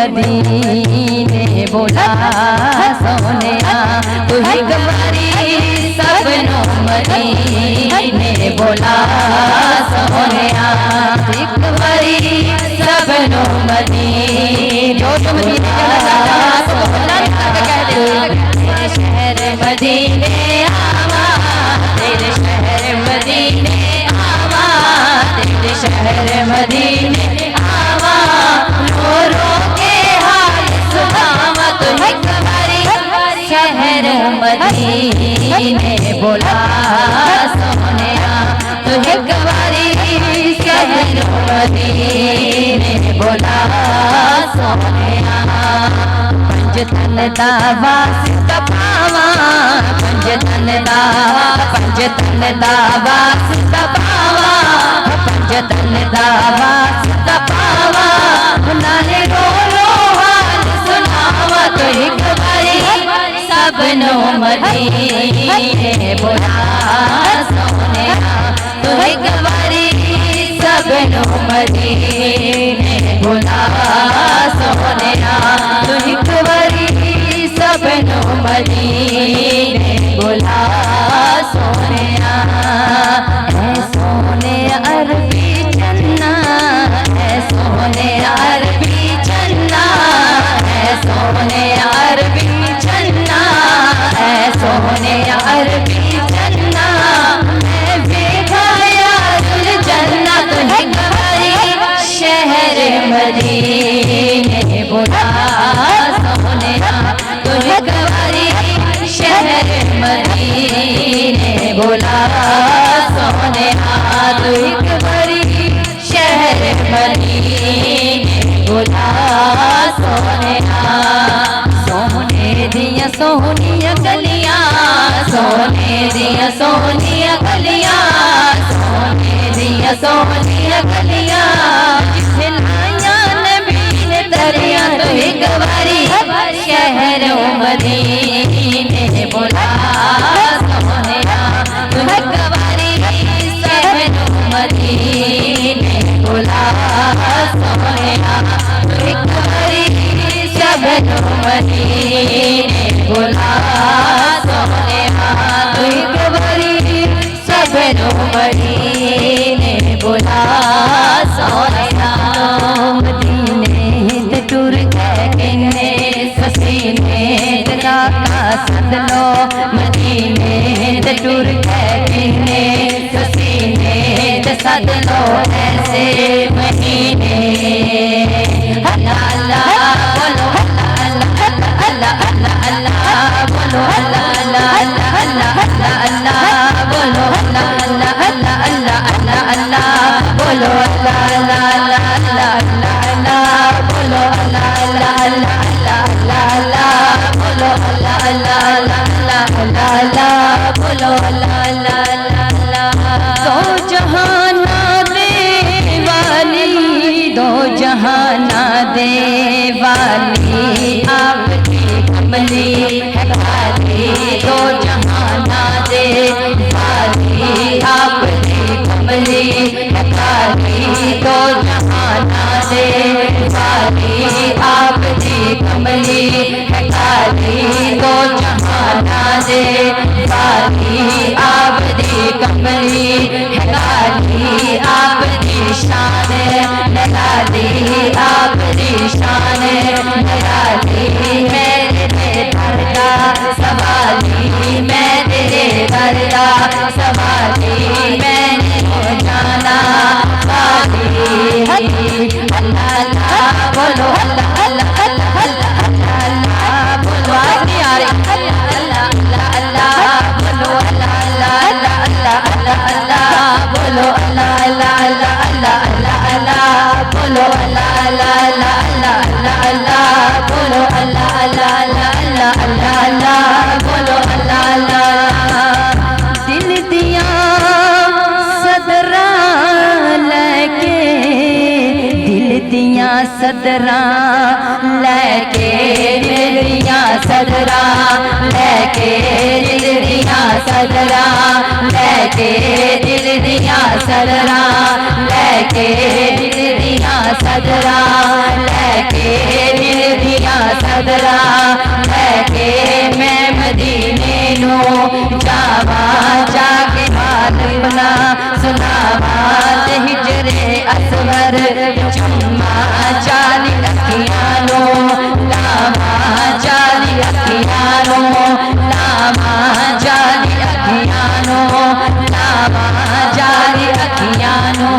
मदीने बोला सोनिया तू एक बारी सबनो मदीने बोला सोनिया एक बारी सबनो मदीने जो तुम मदीने तेरे शहर मदीने आवा तेरे शहर मदीने आवा तेरे शहर मदीने आवा रो रो के हाल सुनावा तो एक बारी शहर मदीने बोला सोनिया तो एक बारी शहर मदीने बोला सोनिया पंजतन दावा सितपावा पंजतन दावा सितपावा पंजतन दावा सितपावा नाले रो रो हाल सुनावा तो एक बारी सबनो मदीने बोला सोनिया तो एक बारी सबनो मदीने बोला सोनिया तो एक बारी सबनो मदीने बोला सोनिया ऐ सोने अरबी चन्ना ऐ सोने अरबी चन्ना ऐ सोने अरबी चन्ना ऐ सोने अरबी चन्ना मैं देखा यारुल जन्ना तो एक बारी शहर मदीने बोला सोनिया तो एक बारी शहर मदीने बोला सोनिया तो एक बारी शहर मदीने बोला सोनिया सोने दिया सोनिया गलियां सोने दिया सोनिया गलियां सोने दिया सोनिया गलियां खिलाया नबी ने दरिया तो एक बारी शहर मदीने बोला सोनिया तो एक बारी शहर मदीने बोला सोनिया तो एक बारी शहर मदीने बोला सोनिया तो एक बारी शहर मदीने बोला सोनिया मदीने ते टुर गए किन्ने ससीने ते काका सदलो मदीने ते टुर गए किन्ने ससीने ते सदलो ऐसे महीने अल्लाह अल्लाह बोलो अल्लाह अल्लाह अल्लाह अल्लाह बोलो अल्लाह अल्लाह अल्लाह अल्लाह अल्लाह बोलो अल्लाह अल्लाह अल्लाह अल्लाह अल्लाह अल्लाह बोलो अल्लाह अल्लाह अल्लाह अल्लाह अल्लाह बोलो अल्लाह अल्लाह अल्लाह अल्लाह अल्लाह बोलो अल्लाह अल्लाह अल्लाह अल्लाह अल्लाह बोलो अल्लाह अल्लाह अल्लाह दो जहाना दे वाली दो जहाना दे वाली आपकी कमली है खाली दो जहाना दे वाली आपकी कमली है खाली दो जहाना दे वाली आपकी कमली है खाली दो जहाना दे वाली आपकी कमली है खाली आपकी शान निराली आपकी शान निराली मेरे दरदा सवाली मैं तेरे दरदा सवाली मैंने हो जाना वाली अल्लाह अल्लाह बोलो अल्लाह अल्लाह अल्लाह अल्लाह अल्लाह बोलो आवाज़ नहीं आ रही अल्लाह अल्लाह अल्लाह बोलो अल्लाह अल्लाह अल्लाह अल्लाह अल्लाह बोलो अल्लाह अल्लाह अल्लाह अल्लाह अल्लाह बोलो अल्लाह अल्लाह अल्लाह अल्लाह अल्लाह बोलो अल्लाह अल्लाह अल्लाह अल्लाह अल्लाह बोलो अल्लाह अल्लाह दिल दिया सदरा लेके दिल दिया सदरा लेके दिल दिया सदरा लेके दिल दिया सदरा लेके दिल दिया सदरा लेके दिल दिया सदरा लेके दिया सदरा लेके मैं मदीने नो जावा जाके हाल बना सुनावा हिजरे असवर चुम्मा चाली अखियां नो लावा चाली अखियां नो लावा चाली अखियां नो लावा चाली अखियां नो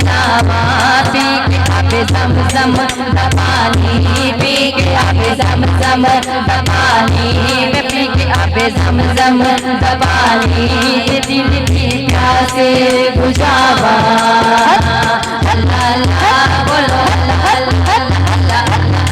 लावा पी के आबे ज़म-ज़म पानी पी के आबे ज़म-ज़म पानी में पी के आबे ज़म-ज़म पानी दिल की प्यासे बुझावा अल्लाह अल्लाह बोलो अल्लाह अल्लाह अल्लाह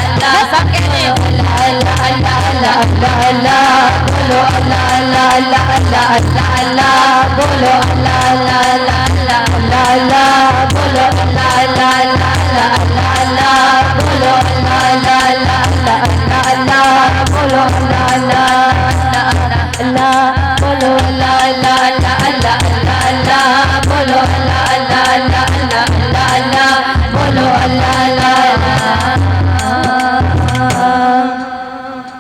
अल्लाह सब कहते हो अल्लाह अल्लाह अल्लाह अल्लाह अल्लाह बोलो अल्लाह अल्लाह अल्लाह अल्लाह अल्लाह अल्लाह बोलो अल्लाह अल्लाह अल्लाह अल्लाह अल्लाह बोलो अल्लाह अल्लाह अल्लाह अल्लाह अल्लाह बोलो अल्लाह अल्लाह अल्लाह अल्लाह अल्लाह बोलो अल्लाह अल्लाह अल्लाह बोलो अल्लाह अल्लाह अल्लाह अल्लाह अल्लाह बोलो अल्लाह अल्लाह अल्लाह अल्लाह अल्लाह बोलो अल्लाह अल्लाह।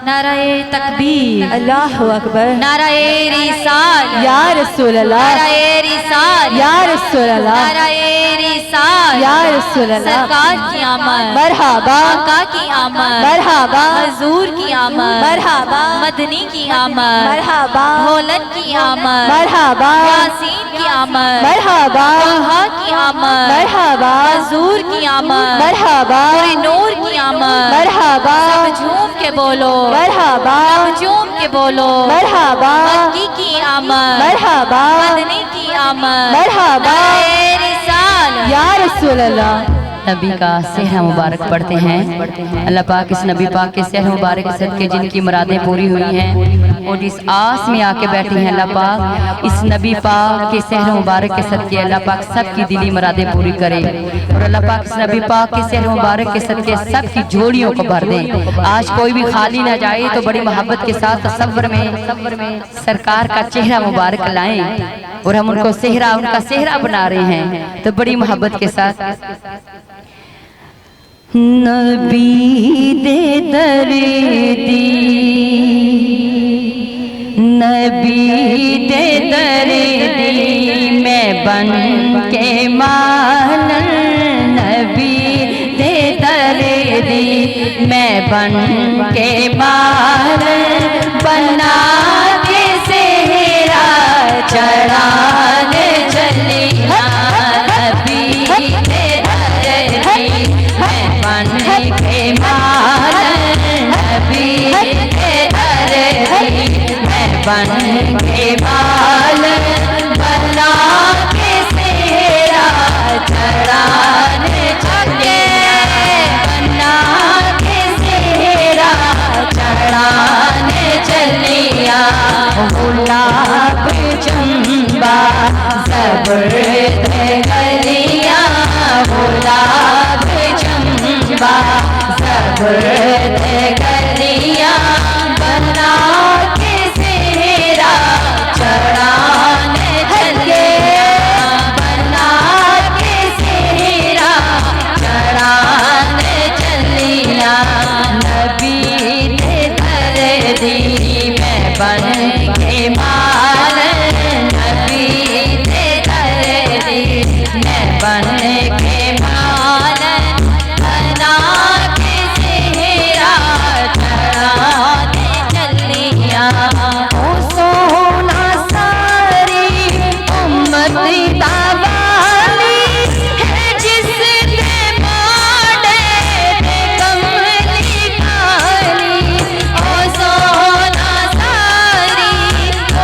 नाराए तकबीर अल्लाहु अकबर नाराए रिसाल या रसूल अल्लाह नाराए रिसाल या रसूल अल्लाह नाराए रिसाल या रसूल अल्लाह सरकार की आमद मरहबा आका की आमद मरहबा हजूर की आमद मरहबा मदनी की आमद मरहबा ढोलन की आमद मरहबा यासीन की आमद मरहबा तहा की आमद मरहबा हजूर की आमद मरहबा नूर की आमद मरहबा सब झूम के बोलो मरहबा झूम के बोलो मरहबा मक्की की आमद मरहबा मदनी की आमद मरहबा नाराए रिसाल या रसूल अल्लाह। नबी का सेहरा मुबारक पढ़ते हैं। अल्लाह पाक इस नबी पाक के सेहरा मुबारक के सदके जिनकी मुरादें पूरी हुई हैं और जिस आस में आके बैठी हैं अल्लाह पाक इस नबी पाक के सेहरा मुबारक के सदके अल्लाह पाक सबकी दिली मुरादें पूरी करे और अल्लाह पाक इस नबी पाक के सेहरा मुबारक के सदके सबकी झोलियों को भर दें। आज कोई भी खाली ना जाए तो बड़ी मोहब्बत के साथ तसव्वुर में सरकार का चेहरा मुबारक लाएं और हम उनको सेहरा उनका सेहरा बना रहे हैं तो बड़ी मोहब्बत के साथ नबी दे दर्दी नबी दे दर्दी मैं बन के मान नबी दे दर्दी मैं बन के मान बना के सेहरा चढ़ाने चली नबी दे दर्दी मैं बन के मान नबी के दर्दी मैं बन के मान बना के सेहरा चढ़ाने चले बना के सेहरा चढ़ाने चलिया गुलाब चंबा सब्र गलिया गुलाब चंबा सब्र गलिया बना के सेहरा चढ़ाने चले बना के सेहरा चढ़ाने चलिया नबी दे दर्दी मैं बन के मान नबी दे दर्दी मैं बन के मान बना के सेहरा चढ़ाने चलिया ओ सोना सारी उम्मत दावाली है जिसने माडे कमली काली ओ सोना सारी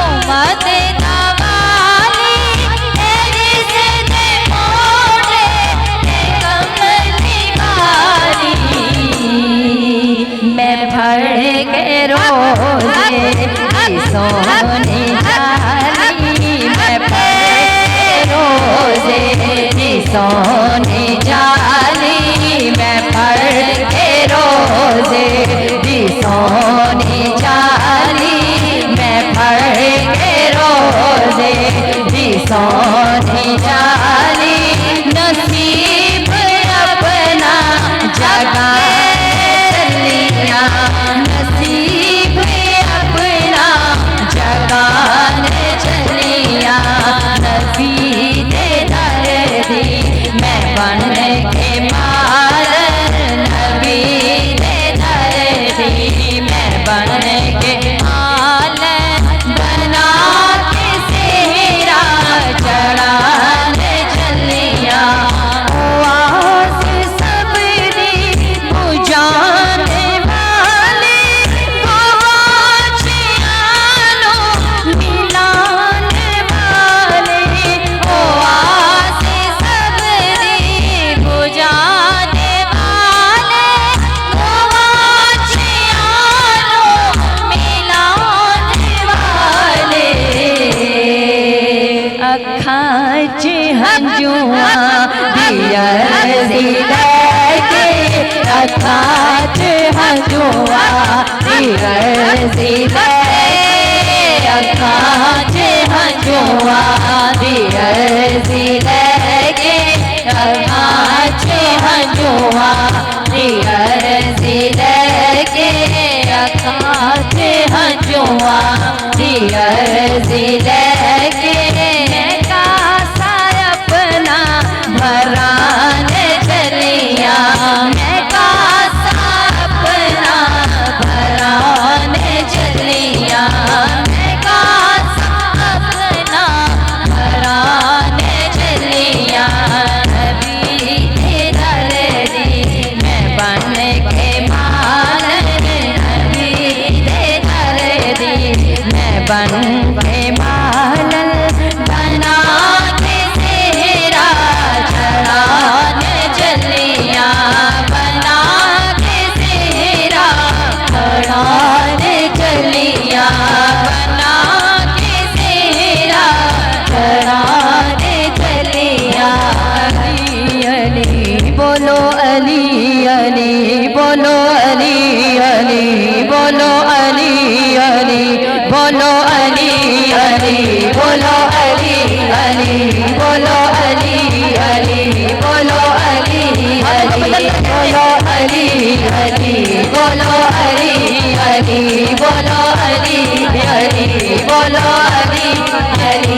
उम्मत दावाली है जिसने माडे कमली काली मैं भर के रोजे सोने जाली मैं रोजे सोने जाली मैं पढ़ के रोजे सोने जाली मैं पढ़ के रोजे सोने जाली नसीब अपना जुआ धीरजी अखां च हंजुआ धीरजी लगे अखां च हंजुआ धीरजी लगे अखां च हंजुआ धीरजी लगे कासा अपना भरान चलिया मैं कासा अपना भरान चलिया मैं कासा अपना भरान चलिया नबी तेरा दी मैं बन के मालन नबी तेरा दी मैं बन के मालन बना के सेहरा चढ़ान चलिया बना के सेहरा चढ़ान चलिया बना के सेहरा चढ़ान चलिया अली अली बोलो अली अली बोलो अली अली बोलो अली अली बोलो अली अली बोलो अली अली बोलो अली अली बोलो अली अली बोलो अली अली बोलो अली अली बोलो अली अली बोलो अली अली